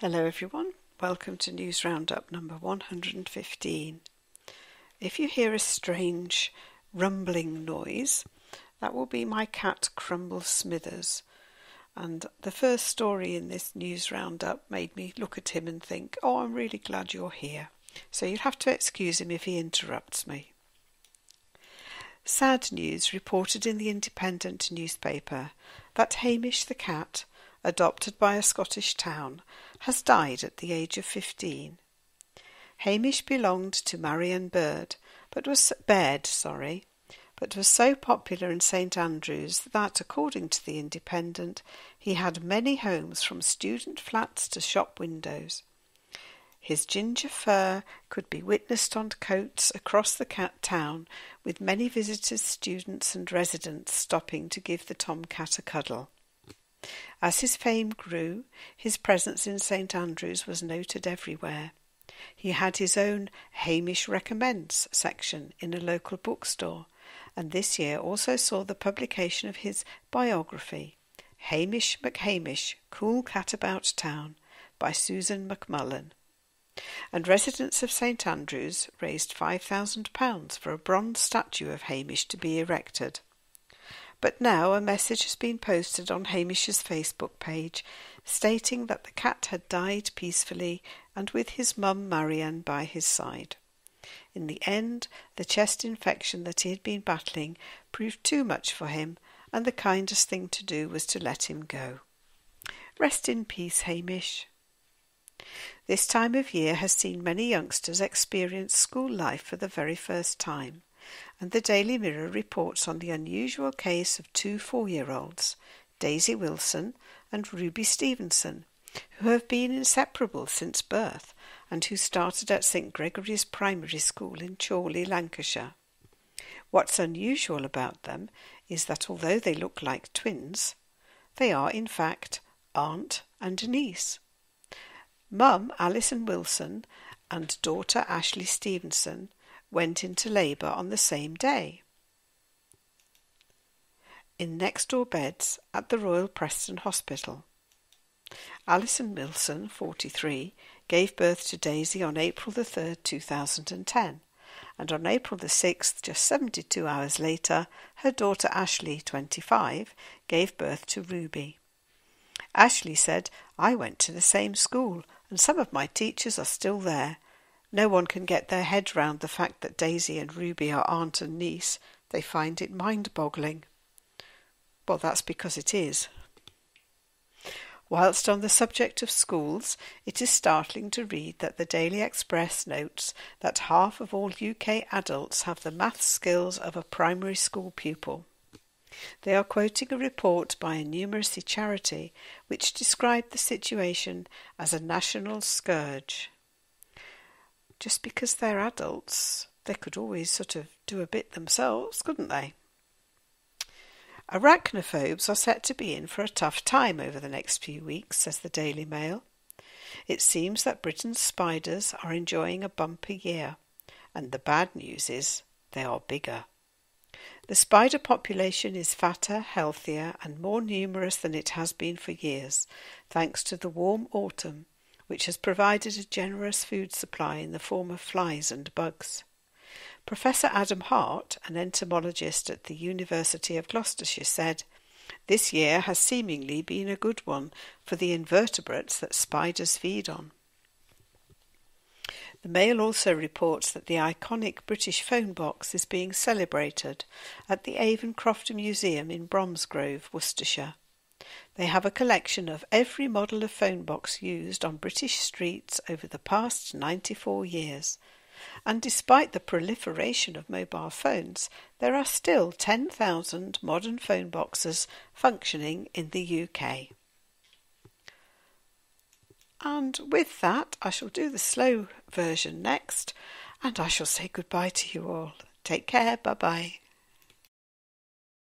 Hello everyone, welcome to News Roundup number 115. If you hear a strange rumbling noise, that will be my cat Crumble Smithers. And the first story in this News Roundup made me look at him and think, oh, I'm really glad you're here. So you'll have to excuse him if he interrupts me. Sad news reported in the Independent newspaper that Hamish the cat, adopted by a Scottish town, has died at the age of 15. Hamish belonged to Marion but was so popular in St Andrews that, according to the Independent, he had many homes from student flats to shop windows. His ginger fur could be witnessed on coats across the town, with many visitors, students and residents stopping to give the tomcat a cuddle. As his fame grew, his presence in St Andrews was noted everywhere. He had his own Hamish Recommends section in a local bookstore, and this year also saw the publication of his biography, Hamish McHamish, Cool Cat About Town, by Susan McMullen. And residents of St Andrews raised £5,000 for a bronze statue of Hamish to be erected. But now a message has been posted on Hamish's Facebook page stating that the cat had died peacefully and with his mum Marianne by his side. In the end, the chest infection that he had been battling proved too much for him, and the kindest thing to do was to let him go. Rest in peace, Hamish. This time of year has seen many youngsters experience school life for the very first time, and the Daily Mirror reports on the unusual case of two 4-year-olds, Daisy Wilson and Ruby Stevenson, who have been inseparable since birth and who started at St Gregory's Primary School in Chorley, Lancashire. What's unusual about them is that although they look like twins, they are in fact aunt and niece. Mum Alison Wilson and daughter Ashley Stevenson went into labour on the same day, in next-door beds at the Royal Preston Hospital. Alison Wilson, 43, gave birth to Daisy on April the 3rd, 2010, and on April the 6th, just 72 hours later, her daughter Ashley, 25, gave birth to Ruby. Ashley said, "I went to the same school, and some of my teachers are still there. No one can get their head round the fact that Daisy and Ruby are aunt and niece. They find it mind-boggling." Well, that's because it is. Whilst on the subject of schools, it is startling to read that the Daily Express notes that half of all UK adults have the maths skills of a primary school pupil. They are quoting a report by a numeracy charity which described the situation as a national scourge. Just because they're adults, they could always sort of do a bit themselves, couldn't they? Arachnophobes are set to be in for a tough time over the next few weeks, says the Daily Mail. It seems that Britain's spiders are enjoying a bumper year, and the bad news is they are bigger. The spider population is fatter, healthier, and more numerous than it has been for years, thanks to the warm autumn, which has provided a generous food supply in the form of flies and bugs. Professor Adam Hart, an entomologist at the University of Gloucestershire, said, "This year has seemingly been a good one for the invertebrates that spiders feed on." The Mail also reports that the iconic British phone box is being celebrated at the Avon-Croft Museum in Bromsgrove, Worcestershire. They have a collection of every model of phone box used on British streets over the past 94 years. And despite the proliferation of mobile phones, there are still 10,000 modern phone boxes functioning in the UK. And with that, I shall do the slow version next, and I shall say goodbye to you all. Take care, bye-bye.